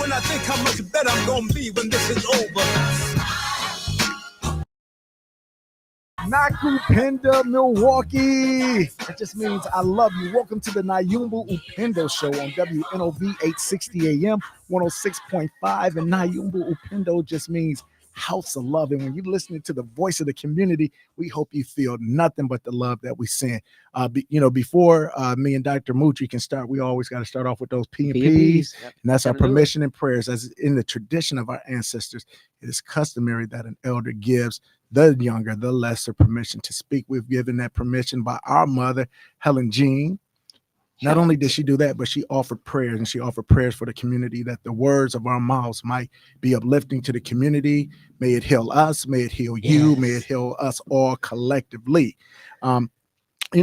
when I think how much better I'm gonna be when this is over. Nyumba Upendo, Milwaukee. It just means I love you. Welcome to the Nyumba Upendo show on WNOV 860 AM, 106.5. And Nyumba Upendo just means house of love. And when you're listening to the voice of the community, we hope you feel nothing but the love that we send. Before me and Dr. Mucci can start, we always got to start off with those P&Ps. Yep. And that's our permission and prayers. As in the tradition of our ancestors, it is customary that an elder gives the younger, the lesser permission to speak. We've given that permission by our mother, Helen Jean. Not only did she do that, but she offered prayers, and she offered prayers for the community, that the words of our mouths might be uplifting to the community. May it heal us. May it heal you. Yes. May it heal us all collectively. I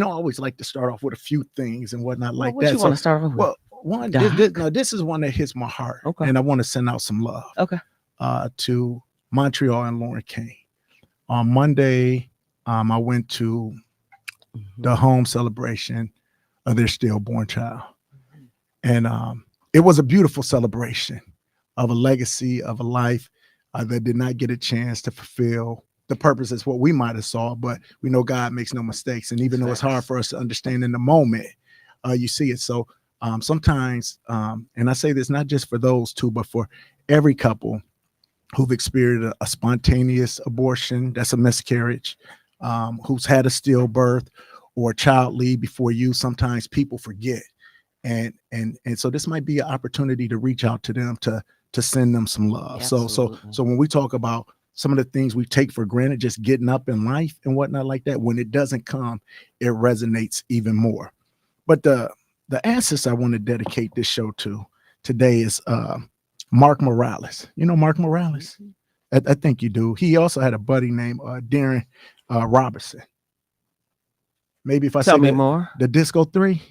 always like to start off with a few things and whatnot like that. What you want to start off with? Well, one, this is one that hits my heart. Okay. And I want to send out some love. Okay. To Montreal and Lauren Kane. On Monday, I went to the home celebration of their stillborn child. And it was a beautiful celebration of a legacy, of a life that did not get a chance to fulfill the purpose as what we might have saw, but we know God makes no mistakes. And even though it's hard for us to understand in the moment, you see it. So sometimes, and I say this not just for those two, but for every couple who've experienced a spontaneous abortion, that's a miscarriage, who's had a stillbirth or a child leave before you, sometimes people forget. And so this might be an opportunity to reach out to them, to send them some love. Absolutely. So when we talk about some of the things we take for granted, just getting up in life and whatnot like that, when it doesn't come, it resonates even more. But the ancestor I want to dedicate this show to today is Mark Morales. You know Mark Morales? I think you do. He also had a buddy named Darren Robertson. Maybe if I tell say me more. The Disco 3.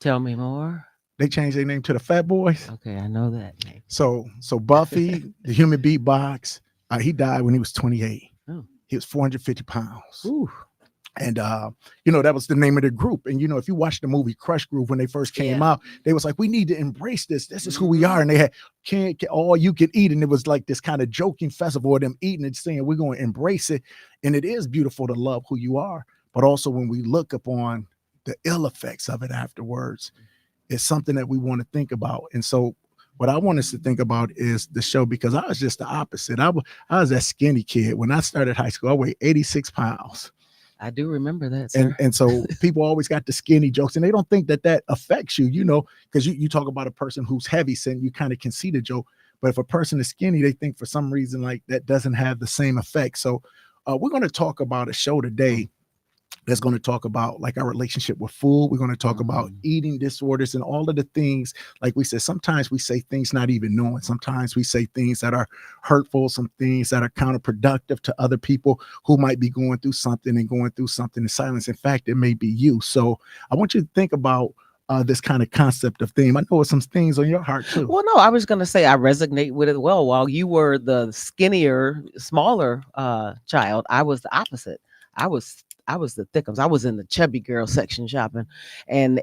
Tell me more. They changed their name to the Fat Boys. Okay, I know that name. So Buffy, the human beatbox, he died when he was 28. Oh. He was 450 pounds. Ooh. And that was the name of the group. And if you watch the movie Crush Groove, when they first came out, they was like, we need to embrace this. This is who we are. And they had can't all you can eat. And it was like this kind of joking festival of them eating and saying, we're going to embrace it. And it is beautiful to love who you are. But also when we look upon the ill effects of it afterwards, it's something that we want to think about. And so what I want us to think about is the show, because I was just the opposite. I was that skinny kid. When I started high school, I weighed 86 pounds. I do remember that, sir. And so people always got the skinny jokes, and they don't think that affects you, because you talk about a person who's heavy, saying you kind of can see the joke. But if a person is skinny, they think for some reason like that doesn't have the same effect. So we're going to talk about a show today that's going to talk about like our relationship with food. We're going to talk about eating disorders and all of the things. Like we said, sometimes we say things not even knowing. Sometimes we say things that are hurtful, some things that are counterproductive to other people who might be going through something in silence. In fact, it may be you. So I want you to think about this kind of concept of theme. I know it's some things on your heart too. Well, no, I was going to say I resonate with it well. While you were the skinnier, smaller child, I was the opposite. I was the thickums. I was in the chubby girl section shopping, and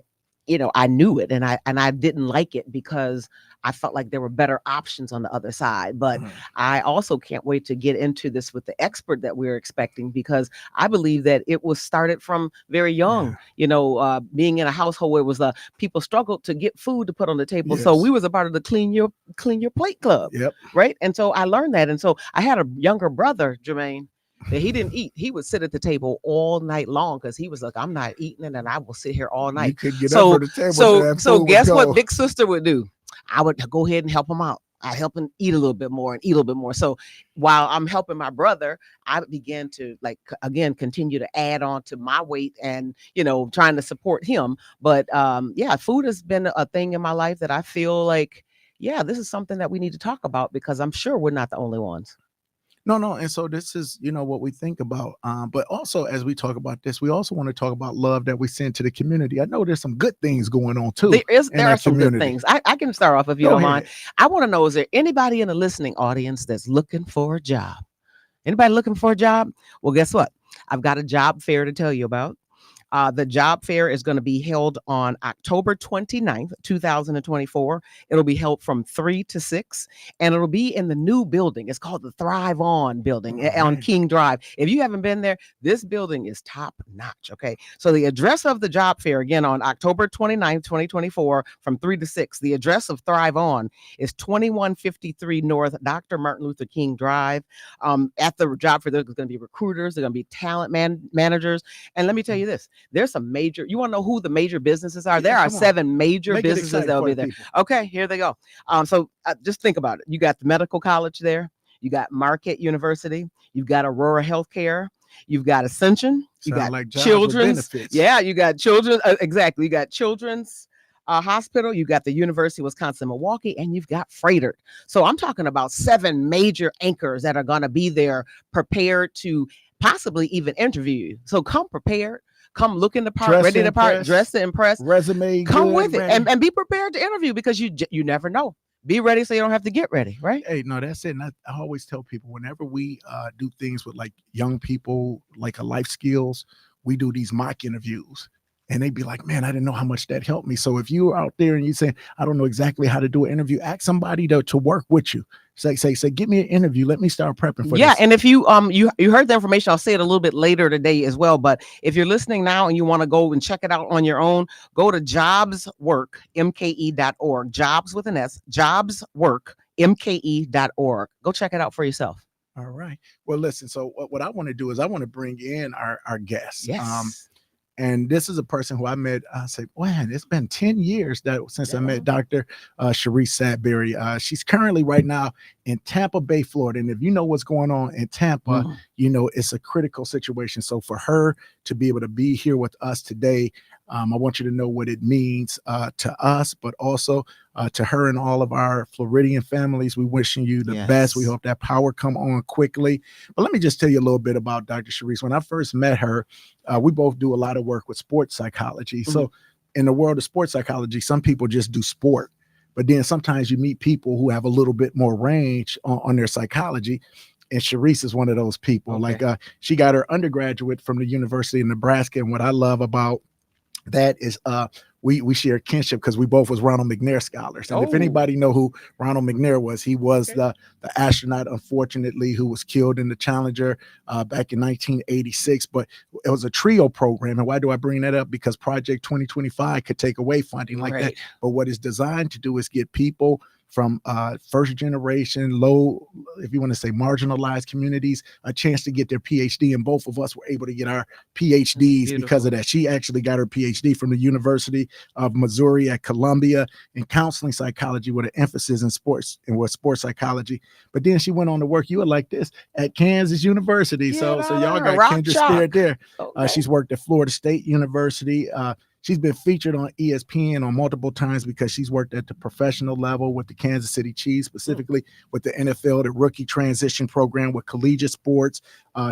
I knew it, and I didn't like it because I felt like there were better options on the other side. But I also can't wait to get into this with the expert that we're expecting, because I believe that it was started from very young. Being in a household where it was people struggled to get food to put on the table, so we was a part of the clean your plate club. Yep. Right, and so I learned that, and so I had a younger brother, Jermaine, that he didn't eat. He would sit at the table all night long because he was like, I'm not eating it, and I will sit here all night. You could get up for the table. So guess what big sister would do? I would go ahead and help him out. I help him eat a little bit more and eat a little bit more. So while I'm helping my brother, I began to continue to add on to my weight and, trying to support him. But food has been a thing in my life that I feel like, this is something that we need to talk about, because I'm sure we're not the only ones. No. And so this is, what we think about. But also, as we talk about this, we also want to talk about love that we send to the community. I know there's some good things going on too. There are some good things. I can start off if you don't mind. I want to know, is there anybody in the listening audience that's looking for a job? Anybody looking for a job? Well, guess what? I've got a job fair to tell you about. The job fair is going to be held on October 29th, 2024. It'll be held from 3 to 6, and it'll be in the new building. It's called the Thrive On building on King Drive. If you haven't been there, this building is top notch. Okay. So the address of the job fair, again, on October 29th, 2024, from 3 to 6, the address of Thrive On is 2153 North Dr. Martin Luther King Drive. At the job fair, there's going to be recruiters, there's going to be talent managers. And let me tell you this, there's some major, you want to know who the major businesses are? There are 7 major businesses that will be there. Okay, here they go. So just think about it. You got the medical college there. You got Marquette University. You've got Aurora Healthcare. You've got Ascension. You got like Children's. Yeah, you got Children. Exactly. You got Children's Hospital. You got the University of Wisconsin-Milwaukee, and you've got Freighter. So I'm talking about 7 major anchors that are going to be there, prepared to possibly even interview you. So come prepared. Come look in the part, ready to part, dress to impress. Resume, come with it, and be prepared to interview, because you never know. Be ready so you don't have to get ready, right? Hey, no, that's it. And I always tell people, whenever we do things with like young people, like a life skills, we do these mock interviews. And they'd be like, man, I didn't know how much that helped me. So if you're out there and you say, I don't know exactly how to do an interview, ask somebody to work with you. Say, give me an interview. Let me start prepping for this. Yeah, and if you you heard the information, I'll say it a little bit later today as well. But if you're listening now and you want to go and check it out on your own, go to jobsworkmke.org. Jobs with an S, jobsworkmke.org. Go check it out for yourself. All right. Well, listen, so what I want to do is I want to bring in our guests. Yes. And this is a person who I met. I say, man, it's been 10 years since I met Dr. Sheriece Sadberry. She's currently right now in Tampa Bay, Florida. And if you know what's going on in Tampa, you know, it's a critical situation. So for her to be able to be here with us today, I want you to know what it means to us, but also to her and all of our Floridian families. We wishing you the best. We hope that power come on quickly. But let me just tell you a little bit about Dr. Sheriece. When I first met her, we both do a lot of work with sports psychology. So in the world of sports psychology, some people just do sport, but then sometimes you meet people who have a little bit more range on their psychology. And Sheriece is one of those people. Like she got her undergraduate from the University of Nebraska. And what I love about that is we share kinship because we both was Ronald McNair scholars. And if anybody know who Ronald McNair was, he was the astronaut, unfortunately, who was killed in the Challenger back in 1986. But it was a trio program. And why do I bring that up? Because Project 2025 could take away funding like that. But what it's designed to do is get people from first generation, low, if you want to say marginalized communities, a chance to get their PhD. And both of us were able to get our PhDs because of that. She actually got her PhD from the University of Missouri at Columbia in counseling psychology with an emphasis in sports and with sports psychology. But then she went on to work, you were like this, at Kansas University. So y'all got kindred spirit there. She's worked at Florida State University. She's been featured on ESPN on multiple times because she's worked at the professional level with the Kansas City Chiefs, specifically with the NFL, the rookie transition program with collegiate sports.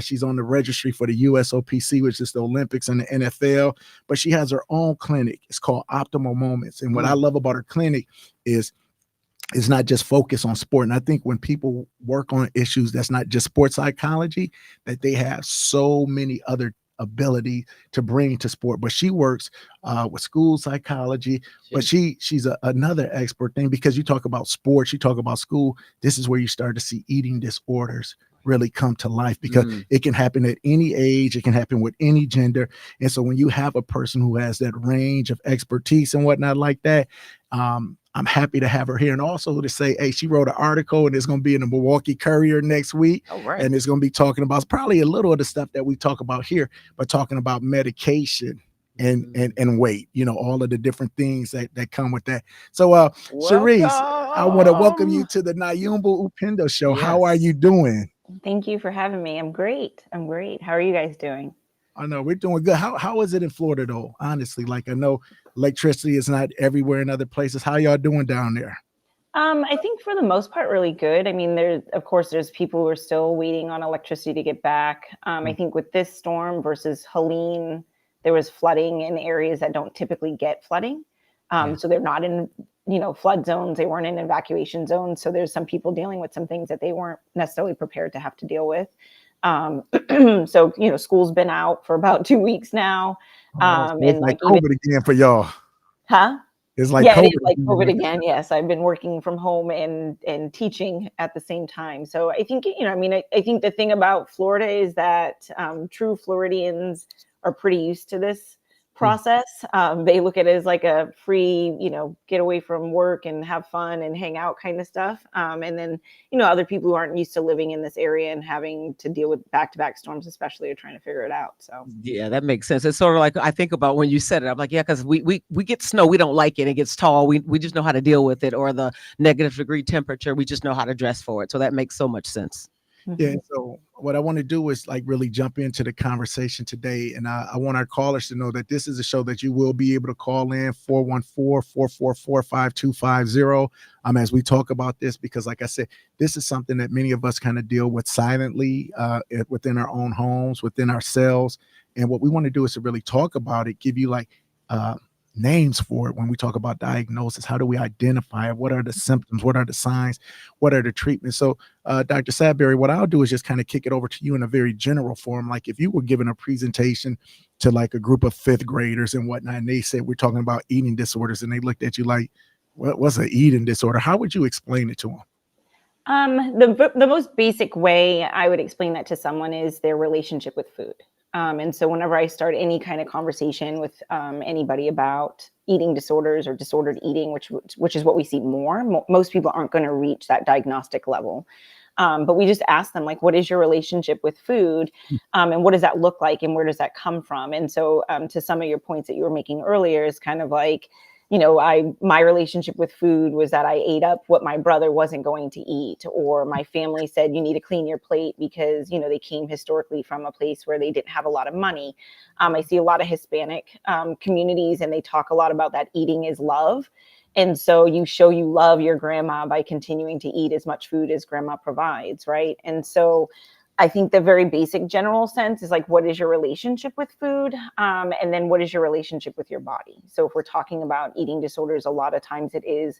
She's on the registry for the USOPC, which is the Olympics and the NFL. But she has her own clinic. It's called Optimal Moments. And what I love about her clinic is it's not just focused on sport. And I think when people work on issues that's not just sports psychology, that they have so many other ability to bring to sport. But she works with school psychology, but she's another expert thing, because you talk about sports, you talk about school, this is where you start to see eating disorders really come to life, because it can happen at any age, it can happen with any gender. And so when you have a person who has that range of expertise and whatnot like that, I'm happy to have her here. And also to say, hey, she wrote an article and it's going to be in the Milwaukee Courier next week. And it's going to be talking about probably a little of the stuff that we talk about here, but talking about medication and weight, you know, all of the different things that come with that. So Sheriece, I want to welcome you to the Nyumba Upendo show. How are you doing? Thank you for having me. I'm great. How are you guys doing? I know we're doing good. How is it in Florida though? Honestly, like I know electricity is not everywhere in other places. How y'all doing down there? I think for the most part, really good. I mean, there's people who are still waiting on electricity to get back. I think with this storm versus Helene, there was flooding in areas that don't typically get flooding. So they're not in, flood zones. They weren't in evacuation zones. So there's some people dealing with some things that they weren't necessarily prepared to have to deal with. So, school's been out for about 2 weeks now. Oh, so it's And like like even, COVID again for y'all. huh? It's like Yeah, it COVID is like again. COVID again. Yes, I've been working from home and teaching at the same time. So I think, I mean, I think the thing about Florida is that true Floridians are pretty used to this process. They look at it as like a free, get away from work and have fun and hang out kind of stuff. And then, other people who aren't used to living in this area and having to deal with back-to-back storms, especially, are trying to figure it out. So Yeah, that makes sense. It's sort of like I think about when you said it. I'm like, yeah, because we get snow, we don't like it. It gets tall. We just know how to deal with it, or the -degree temperature. We just know how to dress for it. So that makes so much sense. Yeah. mhm. So what I want to do is like really jump into the conversation today. And I want our callers to know that this is a show that you will be able to call in 414-444-5250 as we talk about this, because like I said, this is something that many of us kind of deal with silently within our own homes, within ourselves. And what we want to do is to really talk about it, give you like uh, names for it. When we talk about diagnosis, how do we identify it? What are the symptoms? What are the signs? What are the treatments? So Dr. Sadberry, what I'll do is just kind of kick it over to you in a very general form. Like if you were giving a presentation to like a group of fifth graders and whatnot, and they said, we're talking about eating disorders, and they looked at you like, what's an eating disorder? How would you explain it to them? The most basic way I would explain that to someone is their relationship with food. And so whenever I start any kind of conversation with anybody about eating disorders or disordered eating, which is what we see more, most people aren't going to reach that diagnostic level. But we just ask them, like, what is your relationship with food? And what does that look like? And where does that come from? And so to some of your points that you were making earlier is kind of like, my relationship with food was that I ate up what my brother wasn't going to eat, or my family said, you need to clean your plate because, they came historically from a place where they didn't have a lot of money. I see a lot of Hispanic communities, and they talk a lot about that eating is love. And so you show you love your grandma by continuing to eat as much food as grandma provides, right? And so I think the very basic general sense is like, what is your relationship with food? And then what is your relationship with your body? So if we're talking about eating disorders, a lot of times it is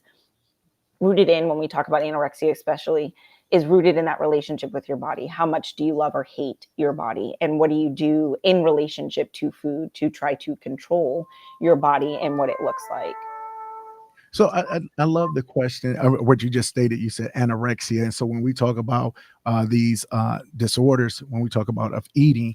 rooted in, when we talk about anorexia especially, is rooted in that relationship with your body. How much do you love or hate your body? And what do you do in relationship to food to try to control your body and what it looks like? So I love the question, what you just stated. You said anorexia. And so when we talk about these disorders, when we talk about of eating,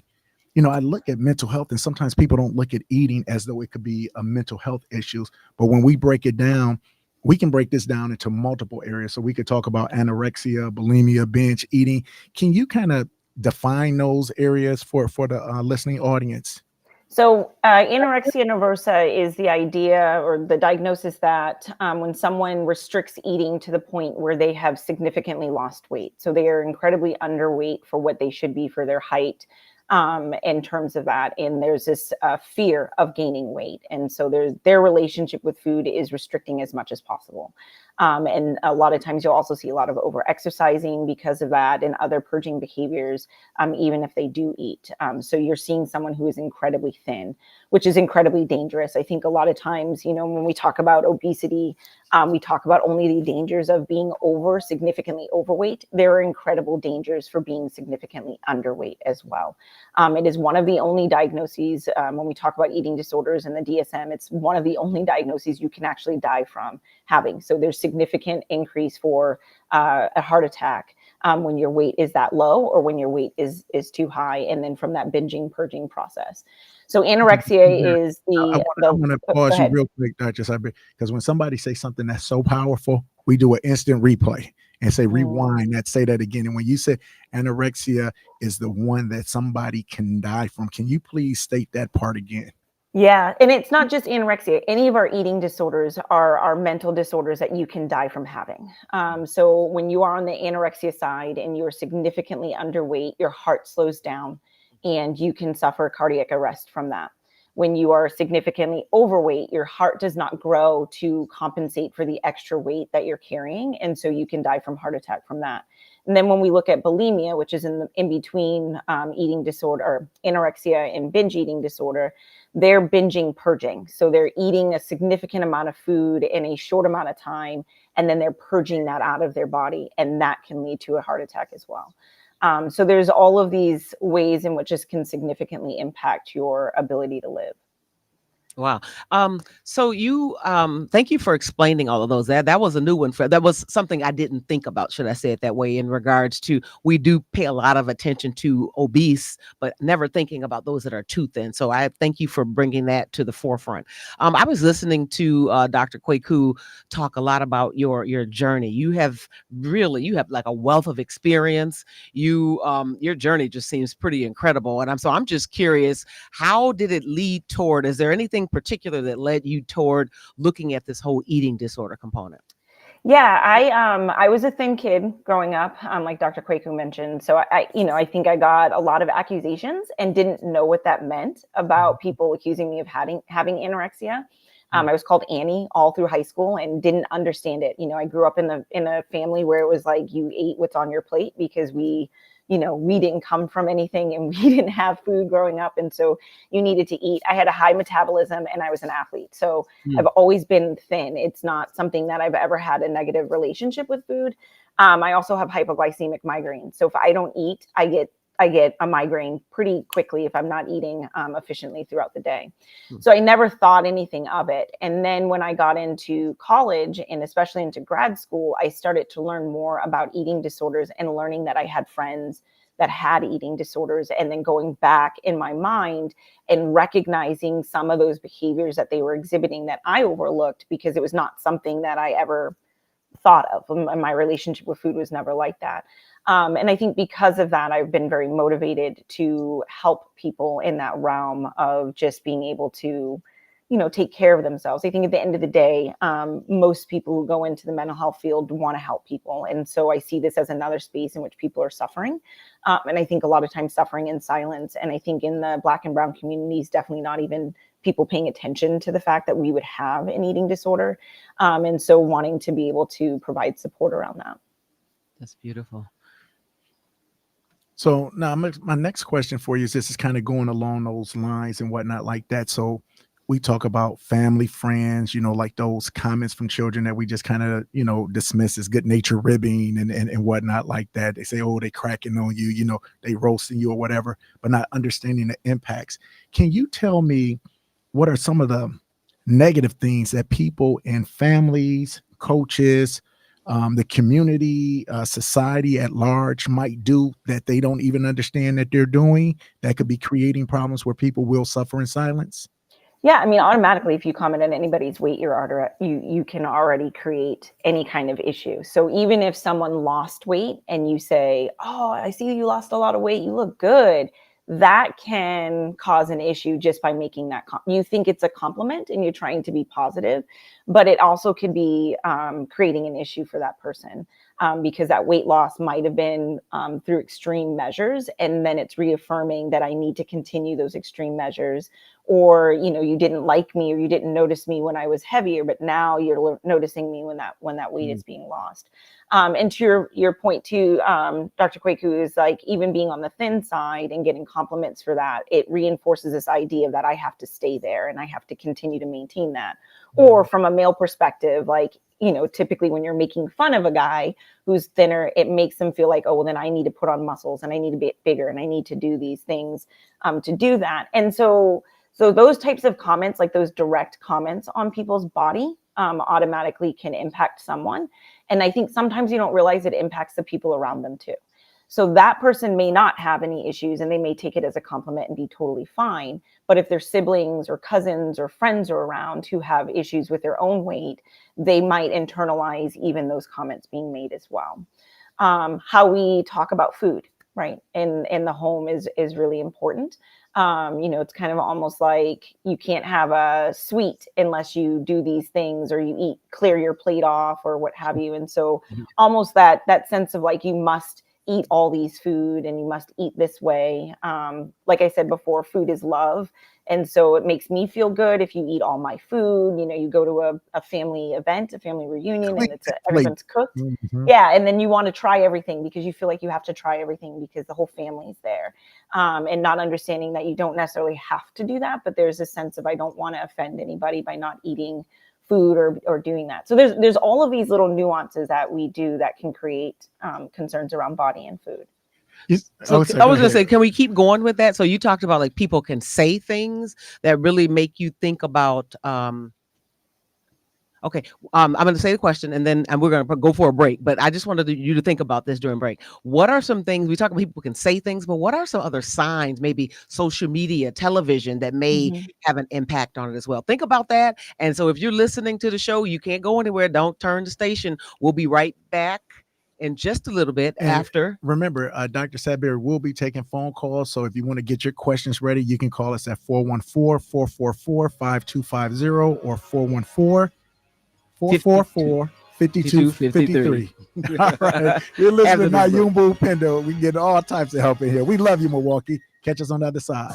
I look at mental health, and sometimes people don't look at eating as though it could be a mental health issues. But when we break it down, we can break this down into multiple areas. So we could talk about anorexia, bulimia, binge eating. Can you kind of define those areas for the listening audience? So, anorexia nervosa is the idea or the diagnosis that when someone restricts eating to the point where they have significantly lost weight. So, they are incredibly underweight for what they should be for their height in terms of that. And there's this fear of gaining weight. And so, their relationship with food is restricting as much as possible. And a lot of times you'll also see a lot of over exercising because of that and other purging behaviors, even if they do eat. So you're seeing someone who is incredibly thin, which is incredibly dangerous. I think a lot of times, when we talk about obesity, we talk about only the dangers of being significantly overweight. There are incredible dangers for being significantly underweight as well. It is one of the only diagnoses when we talk about eating disorders in the DSM, it's one of the only diagnoses you can actually die from having. So there's significant increase for a heart attack when your weight is that low or when your weight is too high, and then from that binging purging process. So anorexia is I want to go pause you ahead. real quick, Dr. Sadberry, because when somebody says something that's so powerful, we do an instant replay and say rewind that, say that again. And when you say anorexia is the one that somebody can die from, can you please state that part again? Yeah, and it's not just anorexia. Any of our eating disorders are mental disorders that you can die from having. So when you are on the anorexia side and you're significantly underweight, your heart slows down and you can suffer cardiac arrest from that. When you are significantly overweight, your heart does not grow to compensate for the extra weight that you're carrying. And so you can die from heart attack from that. And then when we look at bulimia, which is in between eating disorder or anorexia and binge eating disorder, they're binging purging. So they're eating a significant amount of food in a short amount of time, and then they're purging that out of their body. And that can lead to a heart attack as well. So there's all of these ways in which this can significantly impact your ability to live. Wow. So you thank you for explaining all of those. That was a new one for that was something I didn't think about, should I say it that way, in regards to we do pay a lot of attention to obese, but never thinking about those that are too thin. So I thank you for bringing that to the forefront. I was listening to Dr. Kwaku talk a lot about your journey. You have like a wealth of experience. Your journey just seems pretty incredible. And I'm just curious, how did it lead toward, is there anything particular that led you toward looking at this whole eating disorder component? Yeah, I was a thin kid growing up, like Dr. Kwaku mentioned. So I think I got a lot of accusations and didn't know what that meant about people accusing me of having anorexia. I was called Annie all through high school and didn't understand it. I grew up in a family where it was like you ate what's on your plate because we didn't come from anything and we didn't have food growing up. And so you needed to eat. I had a high metabolism and I was an athlete. So I've always been thin. It's not something that I've ever had a negative relationship with food. I also have hypoglycemic migraine. So if I don't eat, I get a migraine pretty quickly if I'm not eating efficiently throughout the day. So I never thought anything of it. And then when I got into college and especially into grad school, I started to learn more about eating disorders and learning that I had friends that had eating disorders, and then going back in my mind and recognizing some of those behaviors that they were exhibiting that I overlooked because it was not something that I ever thought of. My relationship with food was never like that. And I think because of that, I've been very motivated to help people in that realm of just being able to, take care of themselves. I think at the end of the day, most people who go into the mental health field want to help people. And so I see this as another space in which people are suffering. And I think a lot of times suffering in silence. And I think in the Black and brown communities, definitely not even people paying attention to the fact that we would have an eating disorder. And so wanting to be able to provide support around that. That's beautiful. So now my next question for you is, this is kind of going along those lines and whatnot like that. So we talk about family, friends, like those comments from children that we just kind of, dismiss as good nature ribbing and whatnot like that. They say, oh, they cracking on you, they roasting you or whatever, but not understanding the impacts. Can you tell me what are some of the negative things that people in families, coaches, the community, society at large might do that they don't even understand that they're doing, that could be creating problems where people will suffer in silence? Yeah, I mean, automatically, if you comment on anybody's weight, you can already create any kind of issue. So even if someone lost weight and you say, "Oh, I see you lost a lot of weight. You look good," that can cause an issue just by making that. You think it's a compliment and you're trying to be positive, but it also could be creating an issue for that person. Because that weight loss might have been through extreme measures, and then it's reaffirming that I need to continue those extreme measures. Or you didn't like me or you didn't notice me when I was heavier, but now you're noticing me when that weight is being lost. And to your point too, Dr. Kwaku, is like, even being on the thin side and getting compliments for that, it reinforces this idea that I have to stay there and I have to continue to maintain that. Or from a male perspective, like, typically when you're making fun of a guy who's thinner, it makes them feel like, oh, well, then I need to put on muscles and I need to be bigger and I need to do these things to do that. And so those types of comments, like those direct comments on people's body, automatically can impact someone. And I think sometimes you don't realize it impacts the people around them too. So that person may not have any issues and they may take it as a compliment and be totally fine. But if their siblings or cousins or friends are around who have issues with their own weight, they might internalize even those comments being made as well. How we talk about food, right, in the home is really important. It's kind of almost like you can't have a sweet unless you do these things, or you clear your plate off or what have you. And so almost that sense of like, you must eat all these food and you must eat this way. Like I said before, food is love. And so it makes me feel good if you eat all my food. You go to a family event, a family reunion, and everyone's cooked. Mhm. Yeah. And then you want to try everything because you feel like you have to try everything because the whole family's there. And not understanding that you don't necessarily have to do that, but there's a sense of, I don't want to offend anybody by not eating food or doing that. So there's all of these little nuances that we do that can create concerns around body and food. So sorry, I go was gonna say, ahead. can we keep going with that? So you talked about like people can say things that really make you think about. Okay, I'm going to say the question, and we're going to go for a break. But I just wanted you to think about this during break. What are some things we talk about? People can say things, but what are some other signs? Maybe social media, television that may have an impact on it as well. Think about that. And so, if you're listening to the show, you can't go anywhere. Don't turn the station. We'll be right back in just a little bit And after. remember, Dr. Sadberry will be taking phone calls. So if you want to get your questions ready, you can call us at 414-444-5250 or 414-444-5253. All right. You're listening to Nyumba Upendo. We get all types of help in here. We love you, Milwaukee. Catch us on the other side.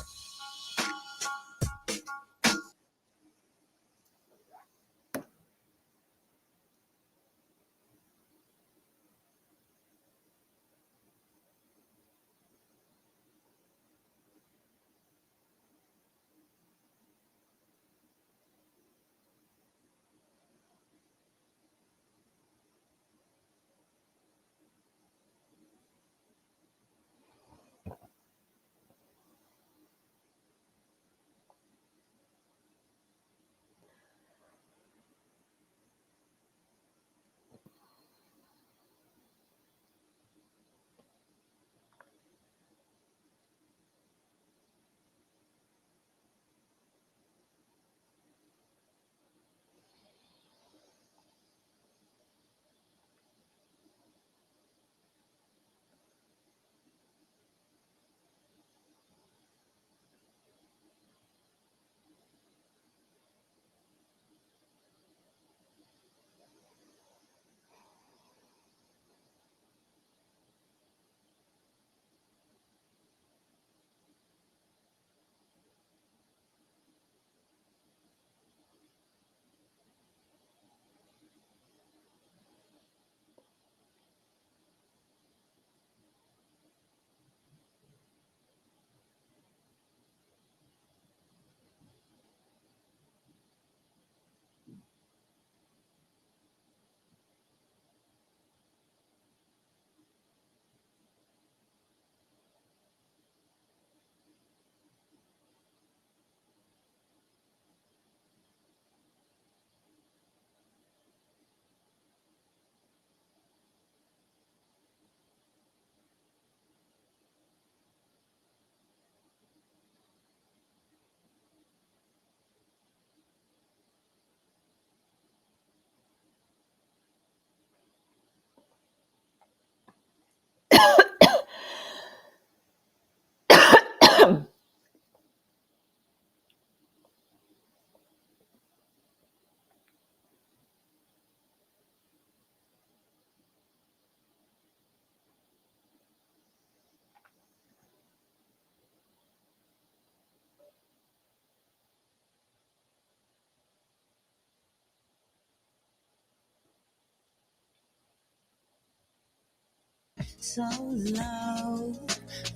So low,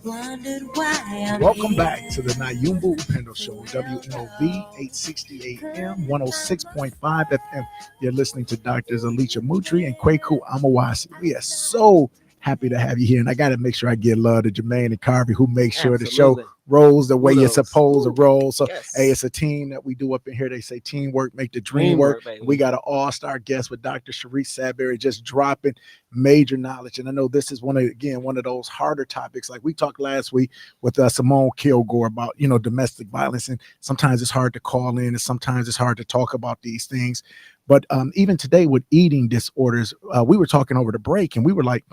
wondered why I'm Welcome back to the Nyumba Upendo Show, WNOV 860 AM, 106.5 FM. You're listening to Drs. Alicia Mutri and Kwaku Amawasi. We are so happy to have you here. And I got to make sure I give love to Jermaine and Carvey, who make sure the show rolls the way you're supposed to roll. So, hey, it's a team that we do up in here. They say teamwork make the dream work. We got an all-star guest with Dr. Sheriece Sadberry just dropping major knowledge. And I know this is one of those harder topics. Like we talked last week with Simone Kilgore about, domestic violence. And sometimes it's hard to call in and sometimes it's hard to talk about these things. But even today with eating disorders, we were talking over the break and we were like,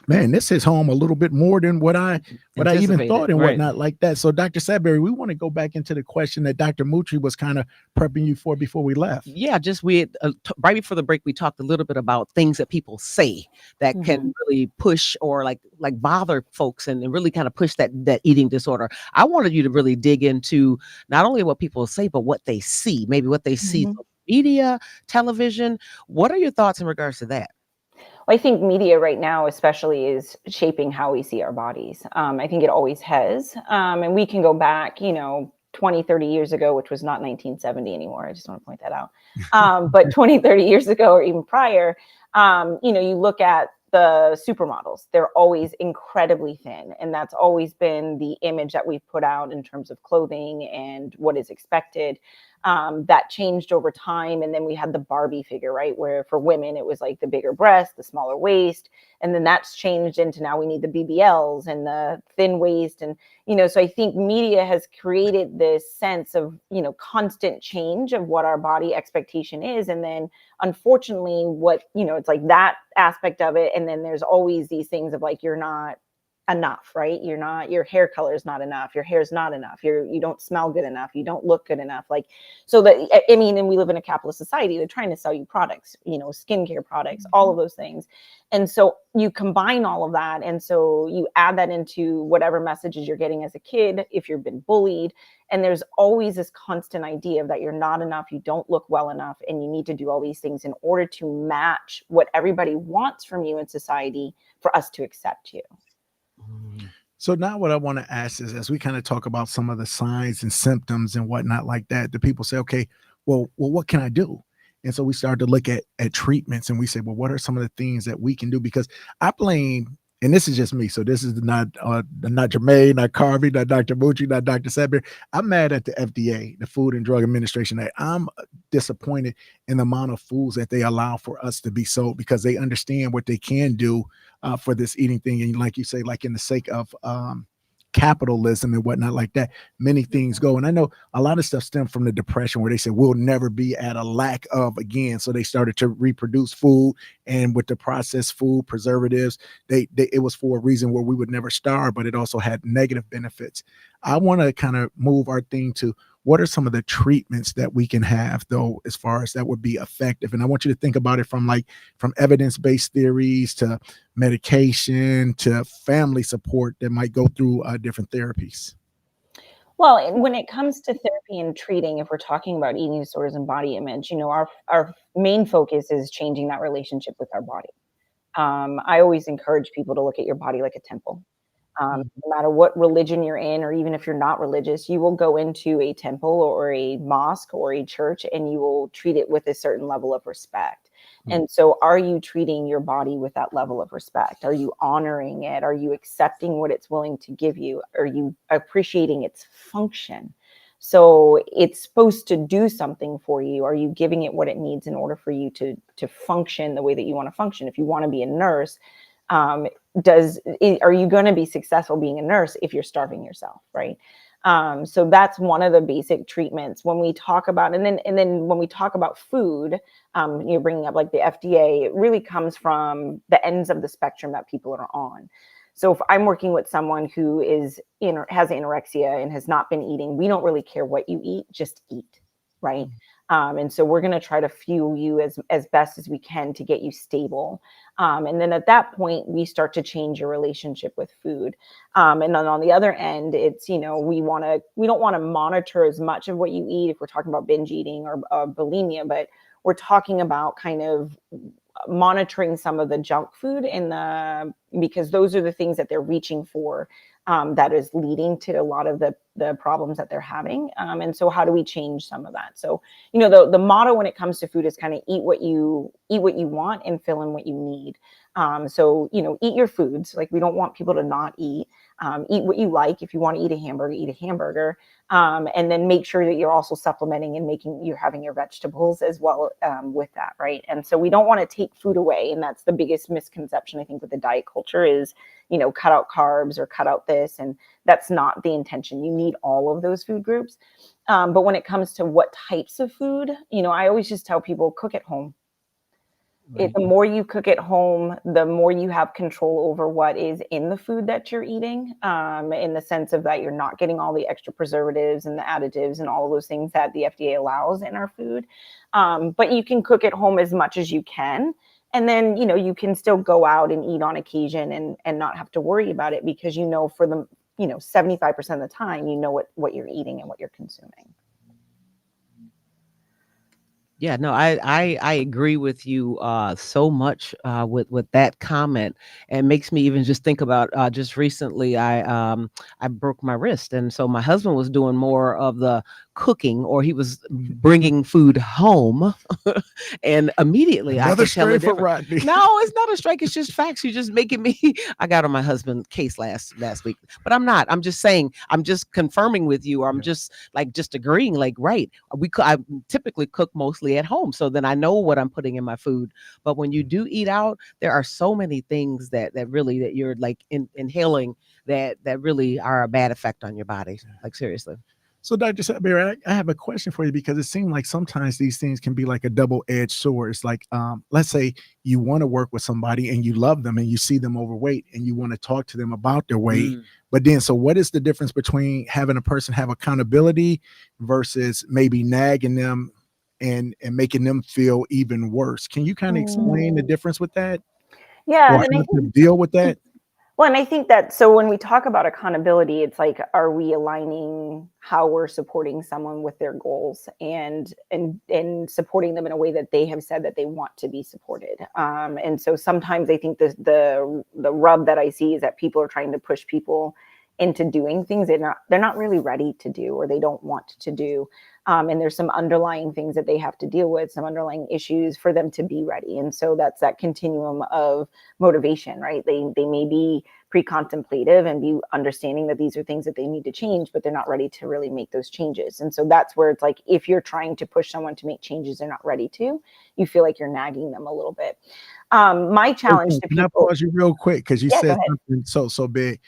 man, this hits home a little bit more than what I even thought and whatnot like that. So Dr. Sadberry, we want to go back into the question that Dr. Mutri was kind of prepping you for before we left. Yeah, right before the break, we talked a little bit about things that people say that can really push or like bother folks and really kind of push that eating disorder. I wanted you to really dig into not only what people say, but what they see, maybe what they see on media, television. What are your thoughts in regards to that? Well, I think media right now especially is shaping how we see our bodies. I think it always has. And we can go back, 20, 30 years ago, which was not 1970 anymore. I just want to point that out. But 20, 30 years ago or even prior, you look at the supermodels. They're always incredibly thin. And that's always been the image that we've put out in terms of clothing and what is expected. That changed over time. And then we had the Barbie figure, right? Where for women, it was like the bigger breast, the smaller waist. And then that's changed into now we need the BBLs and the thin waist. And, so I think media has created this sense of, constant change of what our body expectation is. And then unfortunately, it's like that aspect of it. And then there's always these things of like, you're not enough, right? Your hair color is not enough. Your hair is not enough. You don't smell good enough. You don't look good enough. Like, so that, and we live in a capitalist society. They're trying to sell you products, skincare products, all of those things. And so you combine all of that. And so you add that into whatever messages you're getting as a kid, if you've been bullied. And there's always this constant idea of that you're not enough, you don't look well enough, and you need to do all these things in order to match what everybody wants from you in society for us to accept you. So now what I want to ask is, as we kind of talk about some of the signs and symptoms and whatnot like that, the people say, okay, well, what can I do? And so we start to look at treatments, and we say, well, what are some of the things that we can do? Because I blame, and this is just me, so this is not Jermaine, not Carvey, not Dr. Mucci, not Dr. Sadberry. I'm mad at the FDA, the Food and Drug Administration, that I'm disappointed in the amount of foods that they allow for us to be sold, because they understand what they can do for this eating thing. And like you say, like in the sake of capitalism and whatnot like that, many things go. And I know a lot of stuff stemmed from the Depression, where they said we'll never be at a lack of again. So they started to reproduce food, and with the processed food, preservatives, it was for a reason where we would never starve, but it also had negative benefits. I want to kind of move our thing to, what are some of the treatments that we can have, though, as far as that would be effective? And I want you to think about it from evidence-based theories to medication to family support that might go through different therapies. Well, when it comes to therapy and treating, if we're talking about eating disorders and body image, our main focus is changing that relationship with our body. I always encourage people to look at your body like a temple. No matter what religion you're in, or even if you're not religious, you will go into a temple or a mosque or a church, and you will treat it with a certain level of respect. And so are you treating your body with that level of respect? Are you honoring it? Are you accepting what it's willing to give you? Are you appreciating its function? So it's supposed to do something for you. Are you giving it what it needs in order for you to function the way that you want to function? If you want to be a nurse, are you going to be successful being a nurse if you're starving yourself, right? So that's one of the basic treatments when we talk about, and then when we talk about food, you're bringing up like the FDA, it really comes from the ends of the spectrum that people are on. So if I'm working with someone who has anorexia and has not been eating, we don't really care what you eat, just eat, right? And so we're going to try to fuel you as best as we can to get you stable. And then at that point, we start to change your relationship with food. And then on the other end, it's, we don't want to monitor as much of what you eat if we're talking about binge eating or bulimia, but we're talking about kind of monitoring some of the junk food because those are the things that they're reaching for. That is leading to a lot of the problems that they're having. And so how do we change some of that? So, the motto when it comes to food is kind of eat what you want and fill in what you need. So, eat your foods. Like, we don't want people to not eat. Eat what you like. If you want to eat a hamburger. And then make sure that you're also supplementing and you're having your vegetables as well with that, right? And so we don't want to take food away. And that's the biggest misconception, I think, with the diet culture is, cut out carbs or cut out this. And that's not the intention. You need all of those food groups. But when it comes to what types of food, I always just tell people, cook at home. Right. The more you cook at home, the more you have control over what is in the food that you're eating, in the sense of that you're not getting all the extra preservatives and the additives and all of those things that the FDA allows in our food. But you can cook at home as much as you can. And then, you can still go out and eat on occasion and not have to worry about it because, for the, 75% of the time, what you're eating and what you're consuming. Yeah, no, I agree with you so much with that comment. It makes me even just think about just recently I broke my wrist, and so my husband was doing more of the cooking or he was bringing food home, and immediately I Another could tell the story for difference. Rodney. No, it's not a strike. It's just facts. You're just making me. I got on my husband's case last week, but I'm not. I'm just saying. I'm just confirming with you. Or I'm just agreeing. Like, right. I typically cook mostly at home, so then I know what I'm putting in my food. But when you do eat out, there are so many things that really that you're like inhaling that really are a bad effect on your body. Like, seriously. So, Dr. Sadberry, I have a question for you because it seems like sometimes these things can be like a double-edged sword. It's like, let's say you want to work with somebody and you love them and you see them overweight and you want to talk to them about their weight. But then, so what is the difference between having a person have accountability versus maybe nagging them and making them feel even worse? Can you kind of explain the difference with that? Yeah, Or and how I to think deal with that? Well, and I think that so when we talk about accountability, it's like, are we aligning how we're supporting someone with their goals and supporting them in a way that they have said that they want to be supported? And so sometimes I think the rub that I see is that people are trying to push people into doing things they're not really ready to do or they don't want to do. And there's some underlying things that they have to deal with, some underlying issues for them to be ready. And so that's that continuum of motivation, right? They may be pre-contemplative and be understanding that these are things that they need to change, but they're not ready to really make those changes. And so that's where it's like, if you're trying to push someone to make changes they're not ready to, you feel like you're nagging them a little bit. My challenge to Can I people. pause you real quick? Because you Yeah, go said ahead. something so big.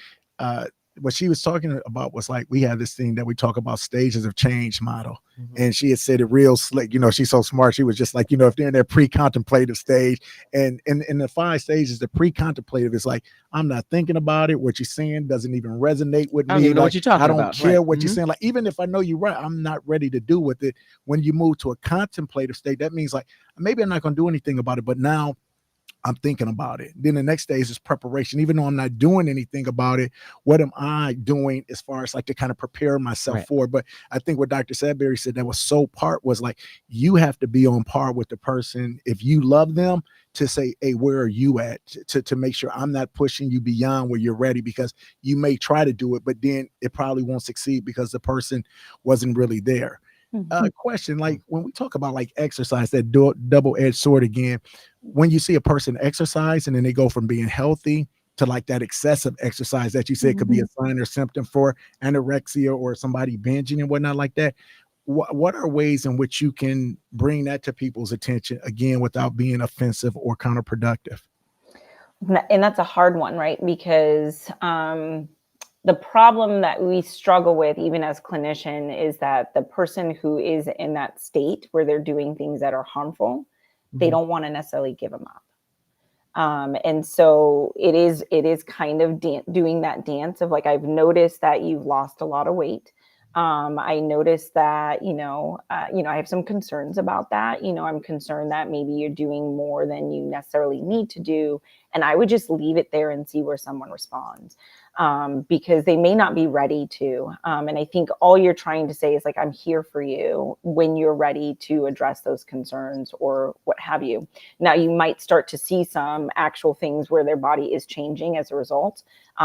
What she was talking about was like, we have this thing that we talk about stages of change model. And she had said it real slick. You know, she's so smart. She was just like, you know, if they're in their pre-contemplative stage, and in the 5 stages, the pre-contemplative is like, I'm not thinking about it. What you're saying doesn't even resonate with I don't me. even know Like, what you're talking I don't about. care Right. what you're saying. Like, even if I know you're right, I'm not ready to do with it. When you move to a contemplative state, that means like, maybe I'm not going to do anything about it, but now I'm thinking about it. Then the next stage is preparation. Even though I'm not doing anything about it, what am I doing as far as like to kind of prepare myself for it? But I think what Dr. Sadberry said that was so part was like, you have to be on par with the person. If you love them, to say, hey, where are you at? To make sure I'm not pushing you beyond where you're ready, because you may try to do it, but then it probably won't succeed because the person wasn't really there. Question, like when we talk about like exercise, that double-edged sword again, when you see a person exercise and then they go from being healthy to like that excessive exercise that you said could be a sign or symptom for anorexia or somebody binging and whatnot like that, what are ways in which you can bring that to people's attention again without being offensive or counterproductive? And that's a hard one, right? Because the problem that we struggle with, even as clinician, is that the person who is in that state where they're doing things that are harmful, they don't want to necessarily give them up. And so it is kind of doing that dance of like, I've noticed that you've lost a lot of weight. I noticed that, I have some concerns about that. I'm concerned that maybe you're doing more than you necessarily need to do. And I would just leave it there and see where someone responds, because they may not be ready to. And I think all you're trying to say is like, I'm here for you when you're ready to address those concerns or what have you. Now, you might start to see some actual things where their body is changing as a result.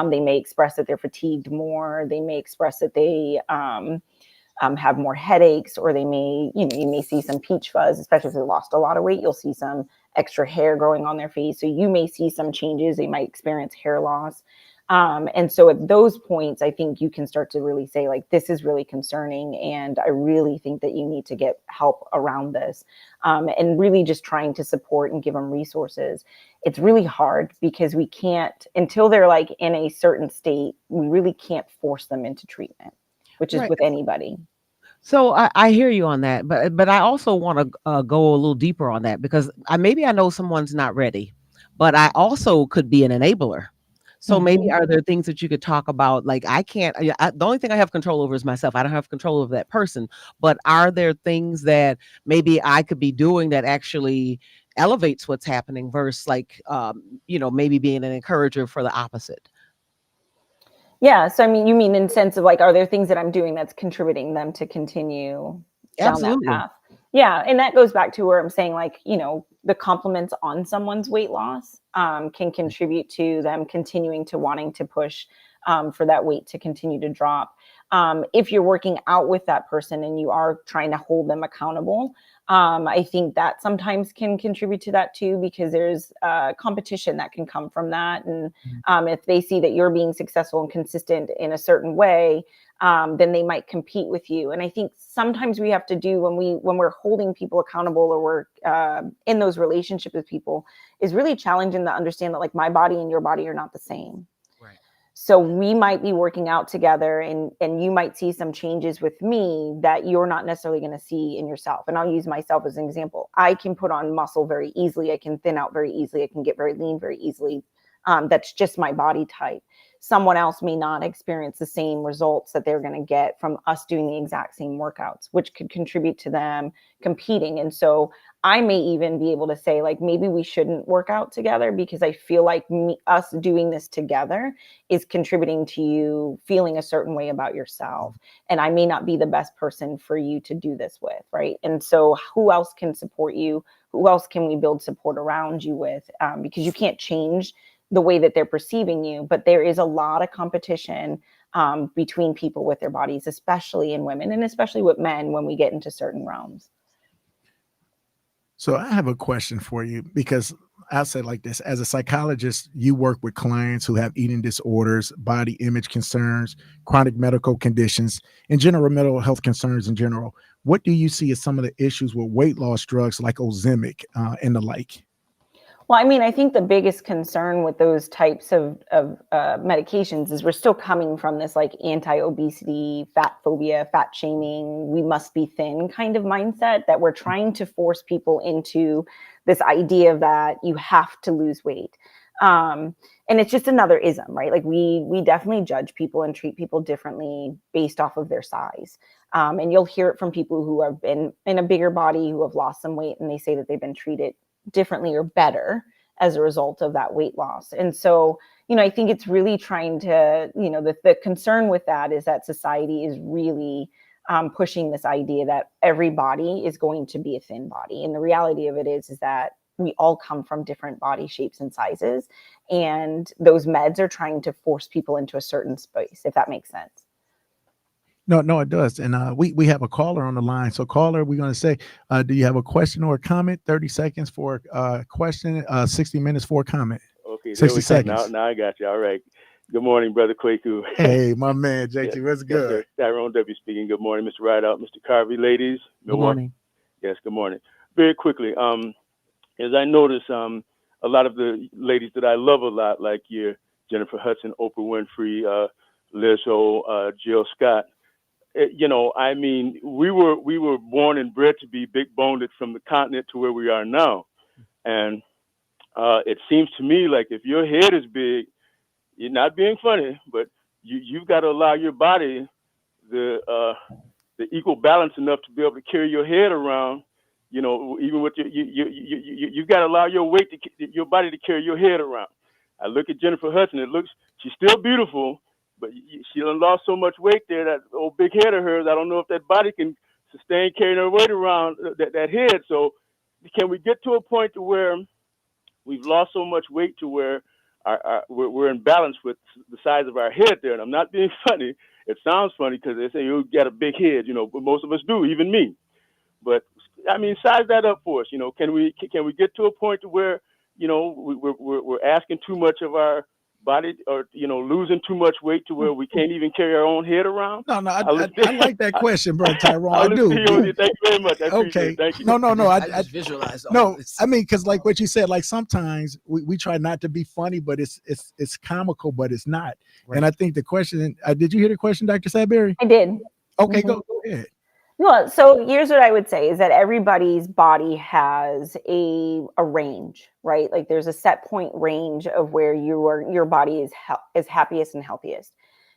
They may express that they're fatigued more. They may express that they have more headaches, or they may, you may see some peach fuzz, especially if they lost a lot of weight. You'll see some extra hair growing on their face. So you may see some changes. They might experience hair loss. And so at those points, I think you can start to really say, like, this is really concerning. And I really think that you need to get help around this, and really just trying to support and give them resources. It's really hard because we can't, until they're like in a certain state, we really can't force them into treatment, which is with anybody. So I hear you on that, but I also want to go a little deeper on that, because maybe I know someone's not ready, but I also could be an enabler. So maybe are there things that you could talk about? Like, I can't. The only thing I have control over is myself. I don't have control over that person. But are there things that maybe I could be doing that actually elevates what's happening versus like, maybe being an encourager for the opposite? Yeah. So, I mean, you mean in sense of like, are there things that I'm doing that's contributing them to continue down that Absolutely. path? Yeah. And that goes back to where I'm saying, like, the compliments on someone's weight loss can contribute to them continuing to wanting to push for that weight to continue to drop. If you're working out with that person and you are trying to hold them accountable, I think that sometimes can contribute to that too, because there's competition that can come from that. And if they see that you're being successful and consistent in a certain way, then they might compete with you. And I think sometimes we have to do when we're holding people accountable, or we're in those relationships with people, is really challenging to understand that, like, my body and your body are not the same. Right. So we might be working out together, and you might see some changes with me that you're not necessarily going to see in yourself. And I'll use myself as an example. I can put on muscle very easily. I can thin out very easily. I can get very lean very easily. That's just my body type. Someone else may not experience the same results that they're going to get from us doing the exact same workouts, which could contribute to them competing. And so I may even be able to say, like, maybe we shouldn't work out together, because I feel like us doing this together is contributing to you feeling a certain way about yourself. And I may not be the best person for you to do this with, right? And so who else can support you? Who else can we build support around you with? Because you can't change the way that they're perceiving you, but there is a lot of competition between people with their bodies, especially in women, and especially with men when we get into certain realms. So I have a question for you, because I'll say like this: as a psychologist, you work with clients who have eating disorders, body image concerns, chronic medical conditions, and general mental health concerns in general. What do you see as some of the issues with weight loss drugs like Ozempic and the like? Well, I mean, I think the biggest concern with those types of medications is we're still coming from this like anti-obesity, fat phobia, fat shaming, we must be thin kind of mindset, that we're trying to force people into this idea that you have to lose weight. And it's just another ism, right? Like we definitely judge people and treat people differently based off of their size. And you'll hear it from people who have been in a bigger body, who have lost some weight, and they say that they've been treated differently or better as a result of that weight loss. And so, I think it's really trying to, the concern with that is that society is really pushing this idea that every body is going to be a thin body. And the reality of it is that we all come from different body shapes and sizes. And those meds are trying to force people into a certain space, if that makes sense. No, it does. And we have a caller on the line. So caller, we're going to say, do you have a question or a comment? 30 seconds for a question, 60 minutes for a comment. Okay, 60 seconds. Now I got you. All right. Good morning, Brother Kwaku. Hey, my man, JT, Yes, what's yes, good? sir. Tyrone W. speaking. Good morning, Mr. Rideout, Mr. Carvey, ladies. Good morning. Yes, good morning. Very quickly, as I notice, a lot of the ladies that I love a lot, like your Jennifer Hudson, Oprah Winfrey, Lizzo, Jill Scott, I mean, we were born and bred to be big boned from the continent to where we are now. And it seems to me like if your head is big, you're not being funny, but you've got to allow your body the equal balance enough to be able to carry your head around. Even with you've got to allow your your body to carry your head around. I look at Jennifer Hudson. She's still beautiful, but she done lost so much weight there, that old big head of hers. I don't know if that body can sustain carrying her weight around that head. So can we get to a point to where we've lost so much weight to where we're in balance with the size of our head there? And I'm not being funny. It sounds funny because they say you got a big head, but most of us do, even me. But I mean, size that up for us. Can we get to a point to where we're asking too much of our body, or losing too much weight to where we can't even carry our own head around? No, I like that question, bro, Tyrone. I do. Thank you very much. I appreciate Okay. it. Thank you. No. I just visualized all No, this. I mean, because like what you said, like sometimes we try not to be funny, but it's comical, but it's not. Right. And I think the question, did you hear the question, Dr. Sadberry? I did. Okay, go ahead. Well, so here's what I would say is that everybody's body has a range, right? Like there's a set point range of where your body is happiest and healthiest.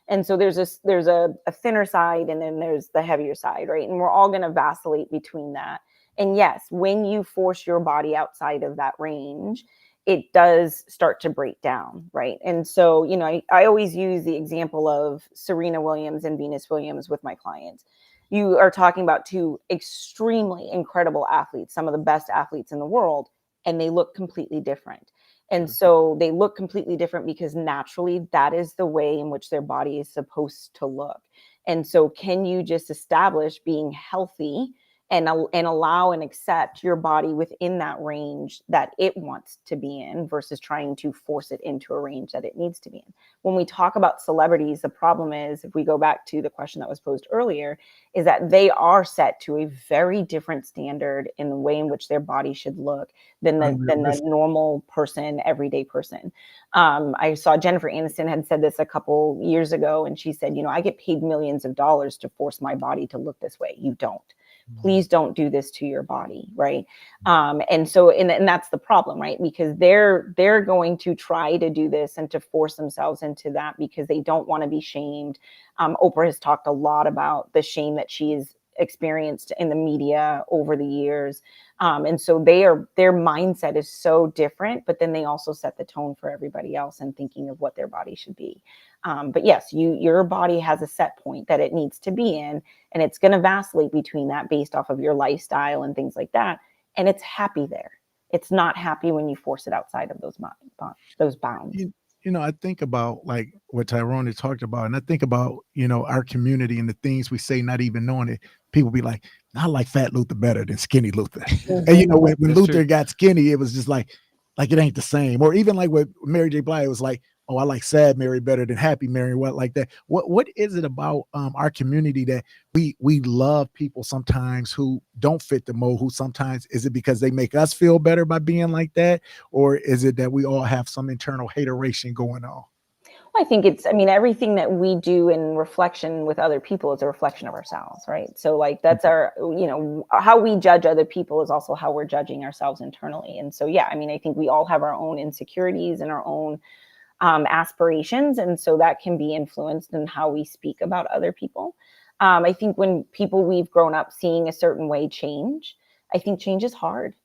And so there's a thinner side, and then there's the heavier side, right? And we're all going to vacillate between that. And yes, when you force your body outside of that range, it does start to break down, right? And so, I always use the example of Serena Williams and Venus Williams with my clients. You are talking about two extremely incredible athletes, some of the best athletes in the world, and they look completely different. And so they look completely different because naturally that is the way in which their body is supposed to look. And so can you just establish being healthy and allow and accept your body within that range that it wants to be in versus trying to force it into a range that it needs to be in. When we talk about celebrities, the problem is, if we go back to the question that was posed earlier, is that they are set to a very different standard in the way in which their body should look than the normal person, everyday person. I saw Jennifer Aniston had said this a couple years ago, and she said, I get paid millions of dollars to force my body to look this way. You don't. Please don't do this to your body, right? And so, and that's the problem, right? Because they're going to try to do this and to force themselves into that because they don't want to be shamed. Oprah has talked a lot about the shame that she's experienced in the media over the years. And so their mindset is so different, but then they also set the tone for everybody else and thinking of what their body should be. But yes, your body has a set point that it needs to be in, and it's going to vacillate between that based off of your lifestyle and things like that. And it's happy there. It's not happy when you force it outside of those bounds. I think about like what Tyrone had talked about, and I think about, our community and the things we say, not even knowing it. People be like, I like fat Luther better than skinny Luther. And, when Luther got skinny, it was just like it ain't the same. Or even like with Mary J. Blige, it was like, oh, I like sad Mary better than happy Mary, what like that. What is it about our community that we love people sometimes who don't fit the mold, who sometimes, is it because they make us feel better by being like that? Or is it that we all have some internal hateration going on? I think everything that we do in reflection with other people is a reflection of ourselves, right? So like that's our, how we judge other people is also how we're judging ourselves internally. And so, yeah, I think we all have our own insecurities and our own aspirations. And so that can be influenced in how we speak about other people. I think when people we've grown up seeing a certain way change, I think change is hard.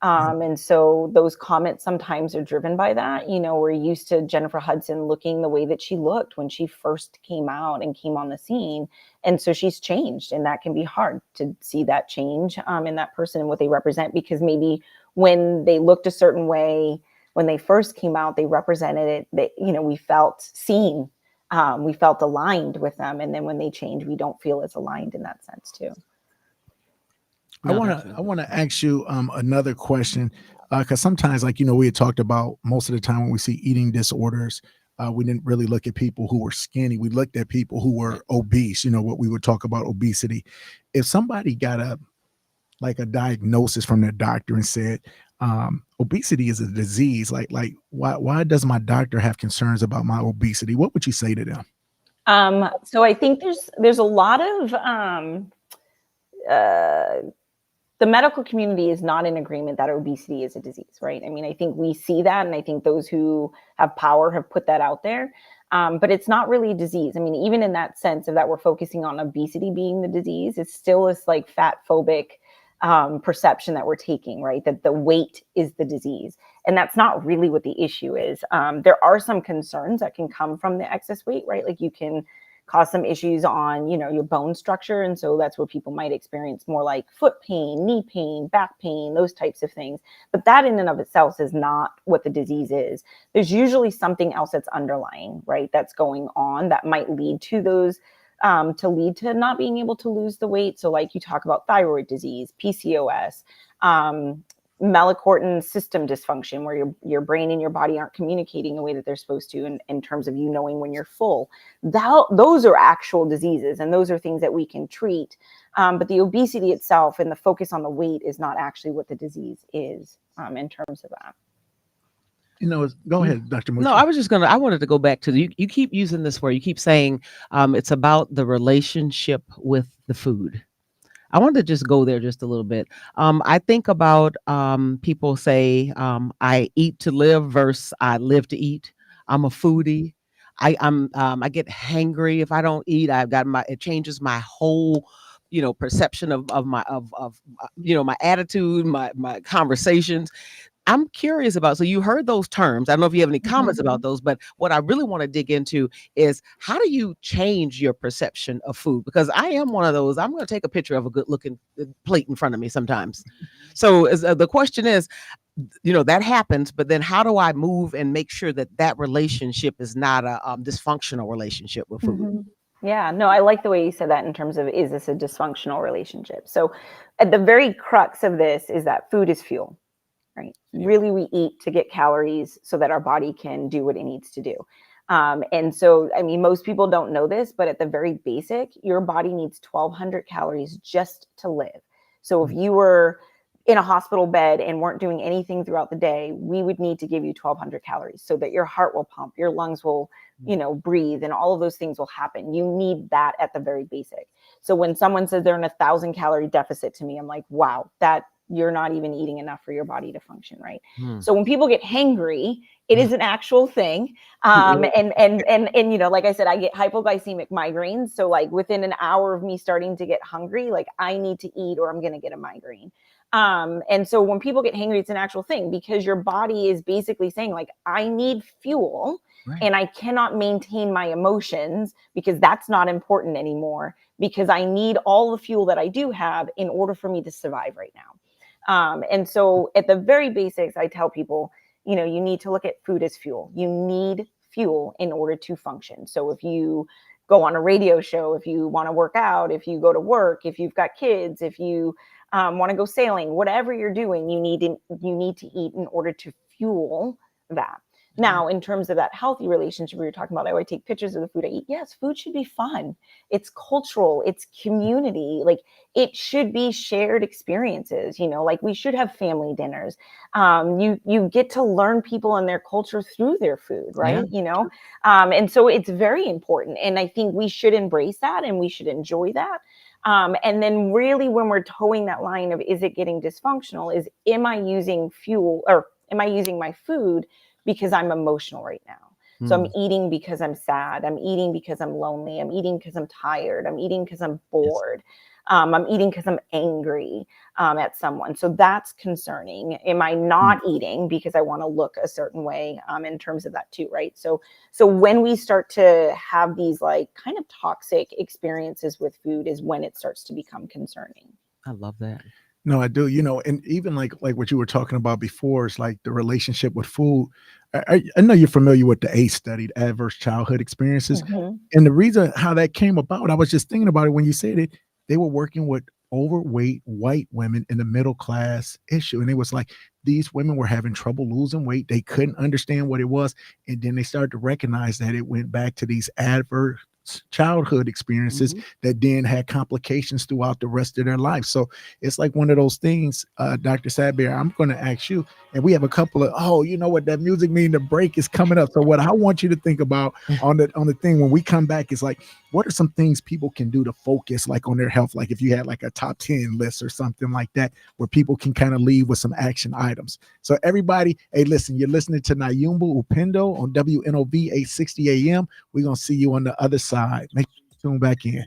And so those comments sometimes are driven by that. We're used to Jennifer Hudson looking the way that she looked when she first came out and came on the scene. And so she's changed, and that can be hard to see that change in that person and what they represent, because maybe when they looked a certain way, when they first came out, they represented it, we felt seen, we felt aligned with them. And then when they change, we don't feel as aligned in that sense too. I want to ask you another question, because sometimes, like, we had talked about, most of the time when we see eating disorders, we didn't really look at people who were skinny. We looked at people who were obese, what we would talk about obesity. If somebody got a diagnosis from their doctor and said, obesity is a disease, like why does my doctor have concerns about my obesity? What would you say to them? So I think there's a lot of the medical community is not in agreement that obesity is a disease, right? I think we see that, and I think those who have power have put that out there. But it's not really a disease. Even in that sense of that we're focusing on obesity being the disease, it's still this like fat phobic perception that we're taking, right? That the weight is the disease. And that's not really what the issue is. There are some concerns that can come from the excess weight, right? Like you can cause some issues on, your bone structure. And so that's where people might experience more like foot pain, knee pain, back pain, those types of things. But that in and of itself is not what the disease is. There's usually something else that's underlying, right? That's going on that might lead to those lead to not being able to lose the weight. So like you talk about thyroid disease, PCOS, melanocortin system dysfunction, where your brain and your body aren't communicating the way that they're supposed to in terms of knowing when you're full. Those are actual diseases, and those are things that we can treat. But the obesity itself and the focus on the weight is not actually what the disease is in terms of that. Go ahead, Dr. Mucci. No, I wanted to go back to you keep using this word. You keep saying it's about the relationship with the food. I wanted to just go there just a little bit. I think about people say I eat to live versus I live to eat. I'm a foodie. I get hangry if I don't eat. It changes my whole perception of my attitude, my conversations. I'm curious about, so you heard those terms. I don't know if you have any comments about those, but what I really want to dig into is how do you change your perception of food? Because I am one of those, I'm going to take a picture of a good looking plate in front of me sometimes. So the question is, that happens, but then how do I move and make sure that relationship is not a dysfunctional relationship with food? Yeah, no, I like the way you said that in terms of, is this a dysfunctional relationship? So at the very crux of this is that food is fuel, right? Really, we eat to get calories so that our body can do what it needs to do. And so, I mean, most people don't know this, but at the very basic, your body needs 1,200 calories just to live. So if you were in a hospital bed and weren't doing anything throughout the day, we would need to give you 1,200 calories so that your heart will pump, your lungs will, breathe, and all of those things will happen. You need that at the very basic. So when someone says they're in 1,000 calorie deficit to me, I'm like, wow, that you're not even eating enough for your body to function, right? So when people get hangry, it is an actual thing. And like I said, I get hypoglycemic migraines. So like within an hour of me starting to get hungry, like I need to eat or I'm going to get a migraine. And so when people get hangry, it's an actual thing because your body is basically saying like, I need fuel. Right. And I cannot maintain my emotions because that's not important anymore because I need all the fuel that I do have in order for me to survive right now. And so at the very basics, I tell people, you need to look at food as fuel. You need fuel in order to function. So if you go on a radio show, if you want to work out, if you go to work, if you've got kids, if you want to go sailing, whatever you're doing, you need to eat in order to fuel that. Now, in terms of that healthy relationship we were talking about, I always take pictures of the food I eat. Yes, food should be fun. It's cultural. It's community. Like it should be shared experiences. Like we should have family dinners. You get to learn people and their culture through their food, right? Yeah. And so it's very important. And I think we should embrace that and we should enjoy that. And then really when we're towing that line of, is it getting dysfunctional, is am I using fuel or am I using my food because I'm emotional right now? So I'm eating because I'm sad. I'm eating because I'm lonely. I'm eating because I'm tired. I'm eating because I'm bored. I'm eating because I'm angry at someone. So that's concerning. Am I not eating because I want to look a certain way in terms of that too, right? So when we start to have these like kind of toxic experiences with food is when it starts to become concerning. I love that. No, I do. And even like what you were talking about before is like the relationship with food. I know you're familiar with the ACE study, the Adverse Childhood Experiences, and the reason how that came about. I was just thinking about it when you said it. They were working with overweight white women in the middle class issue, and it was like these women were having trouble losing weight. They couldn't understand what it was, and then they started to recognize that it went back to these adverse childhood experiences that then had complications throughout the rest of their life. So it's like one of those things, Dr. Sadberry, I'm going to ask you, and we have a couple of, you know what that music mean? The break is coming up. So what I want you to think about on the thing when we come back is like, what are some things people can do to focus like on their health? Like if you had like a top 10 list or something like that, where people can kind of leave with some action items. So everybody, hey, listen, you're listening to Nyumba Upendo on WNOV 860 AM. We're going to see you on the other side. Make sure you tune back in.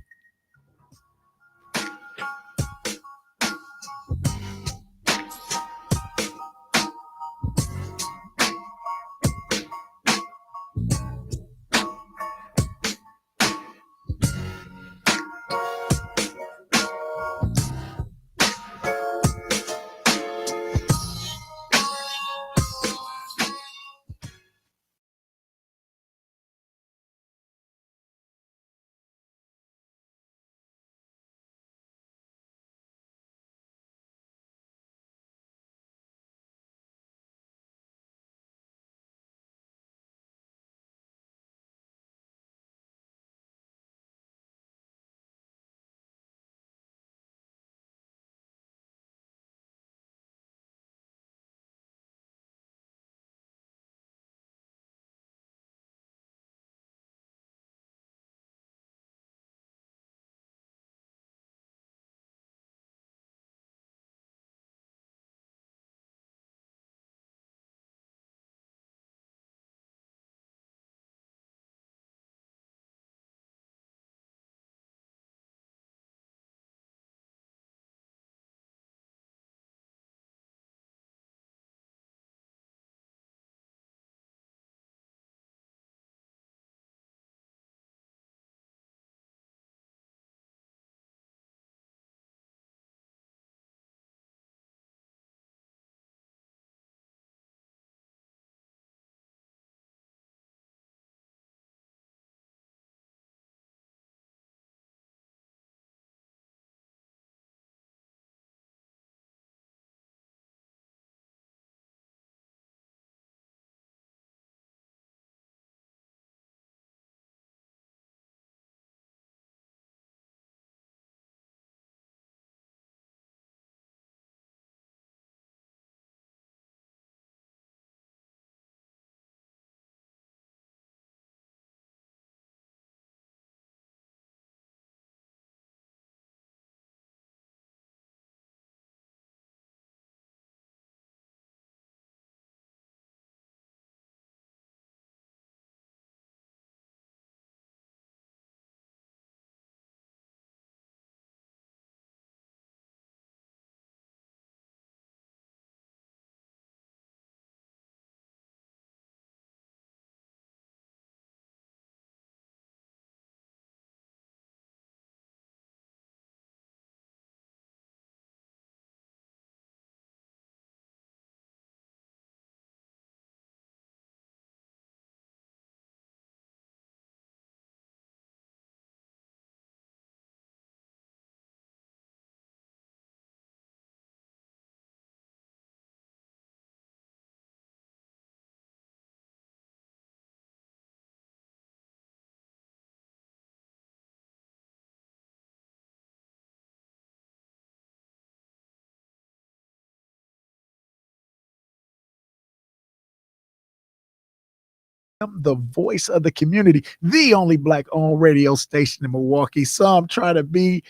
the voice of the community, the only Black-owned radio station in Milwaukee. Some try to be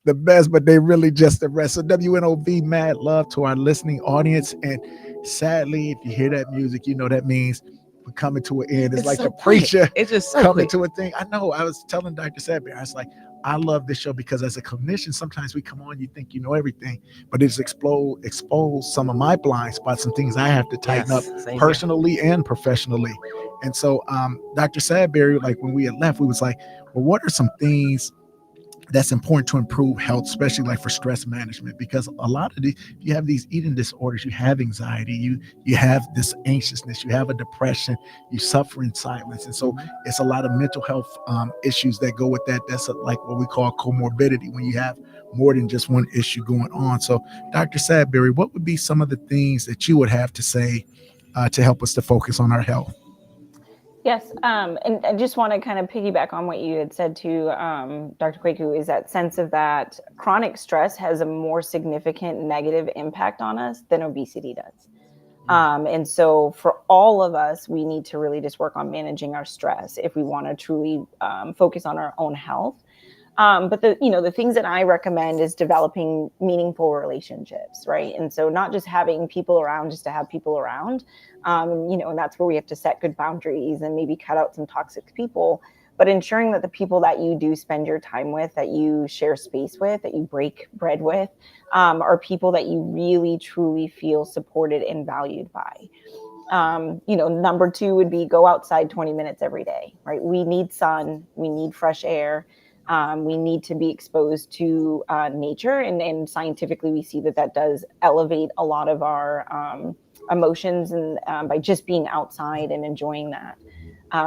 the best, but they really just the rest. So WNOV, mad love to our listening audience. And sadly, if you hear that music, you know that means we're coming to an end. It's like so the quick. preacher It's just so coming quick. to a thing. I know. I was telling Dr. Sadberry, I was like, I love this show because as a clinician, sometimes we come on, you think you know everything, but it's expose some of my blind spots, some things I have to tighten Yes, up same here. personally and professionally. And so Dr. Sadberry, like when we had left, we was like, well, what are some things that's important to improve health, especially like for stress management? Because a lot of you have these eating disorders, you have anxiety, you have this anxiousness, you have a depression, you suffer in silence. And so it's a lot of mental health issues that go with that. That's like what we call comorbidity, when you have more than just one issue going on. So Dr. Sadberry, what would be some of the things that you would have to say to help us to focus on our health? Yes, and I just want to kind of piggyback on what you had said to Dr. Kwaku, is that sense of that chronic stress has a more significant negative impact on us than obesity does. And so for all of us, we need to really just work on managing our stress if we want to truly focus on our own health. But the things that I recommend is developing meaningful relationships, right? And so not just having people around just to have people around, and that's where we have to set good boundaries and maybe cut out some toxic people, but ensuring that the people that you do spend your time with, that you share space with, that you break bread with, are people that you really truly feel supported and valued by. Number 2 would be go outside 20 minutes every day, right? We need sun, we need fresh air. We need to be exposed to nature, and scientifically we see that does elevate a lot of our emotions, and by just being outside and enjoying that.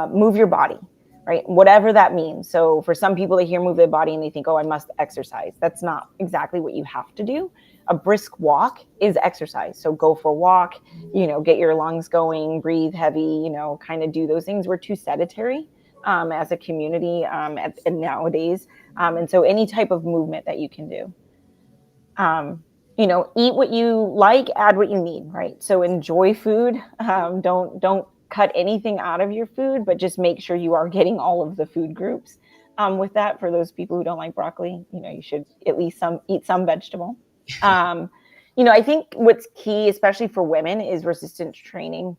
Move your body, right? Whatever that means. So for some people, they hear move their body and they think, oh, I must exercise. That's not exactly what you have to do. A brisk walk is exercise. So go for a walk, get your lungs going, breathe heavy, kind of do those things. We're too sedentary as a community and nowadays. And so any type of movement that you can do. Eat what you like, add what you need, right? So enjoy food. Don't cut anything out of your food, but just make sure you are getting all of the food groups. With that, for those people who don't like broccoli, you should at least eat some vegetable. I think what's key, especially for women, is resistance training.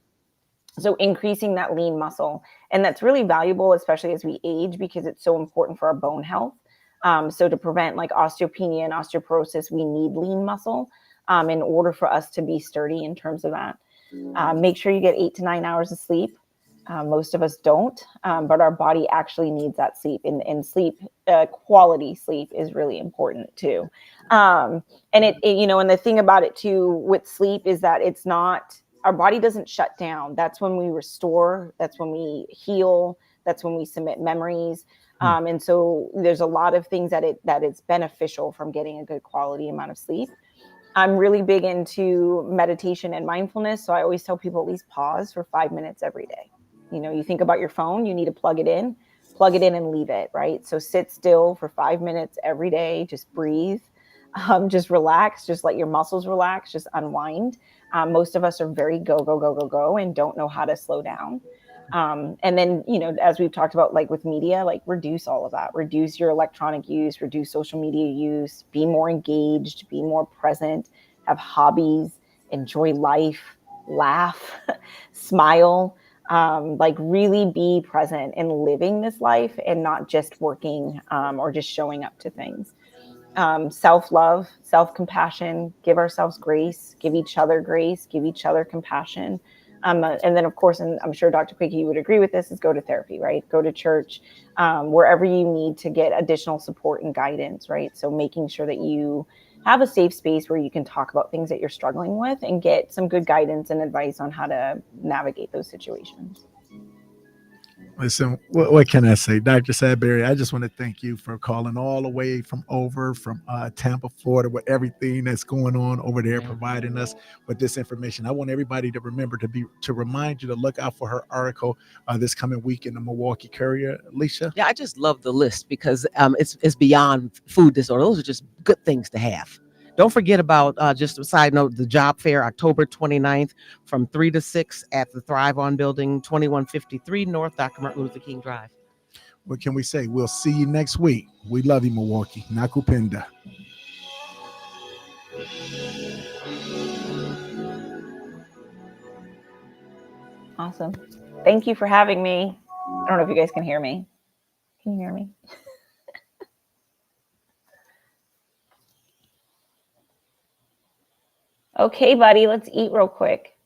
So increasing that lean muscle, and that's really valuable, especially as we age, because it's so important for our bone health. So to prevent like osteopenia and osteoporosis, we need lean muscle in order for us to be sturdy in terms of that. Make sure you get 8 to 9 hours of sleep. Most of us don't, but our body actually needs that sleep, and sleep, quality sleep, is really important too. And and the thing about it too with sleep is that it's not, our body doesn't shut down. That's when we restore. That's when we heal. That's when we submit memories. And so there's a lot of things that is beneficial from getting a good quality amount of sleep. I'm really big into meditation and mindfulness. So I always tell people, at least pause for 5 minutes every day. You think about your phone, you need to plug it in and leave it, right? So sit still for 5 minutes every day, just breathe, just relax, just let your muscles relax, just unwind. Most of us are very go, and don't know how to slow down. And then, as we've talked about, like with media, like reduce all of that, reduce your electronic use, reduce social media use, be more engaged, be more present, have hobbies, enjoy life, laugh, smile, like really be present in living this life and not just working or just showing up to things. Self-love, self-compassion, give ourselves grace, give each other compassion. And then, of course, and I'm sure Dr. Quickie would agree with this, is go to therapy, right? Go to church, wherever you need to get additional support and guidance, right? So making sure that you have a safe space where you can talk about things that you're struggling with and get some good guidance and advice on how to navigate those situations. Listen, what can I say? Dr. Sadberry, I just want to thank you for calling all the way from Tampa, Florida, with everything that's going on over there, providing us with this information. I want everybody to remember to remind you to look out for her article this coming week in the Milwaukee Courier. Alicia? Yeah, I just love the list because it's beyond food disorder. Those are just good things to have. Don't forget about, just a side note, the job fair, October 29th from 3 to 6 at the Thrive On Building, 2153 North Dr. Martin Luther King Drive. What can we say? We'll see you next week. We love you, Milwaukee. Nyumba Upendo. Awesome. Thank you for having me. I don't know if you guys can hear me. Can you hear me? Okay, buddy, let's eat real quick.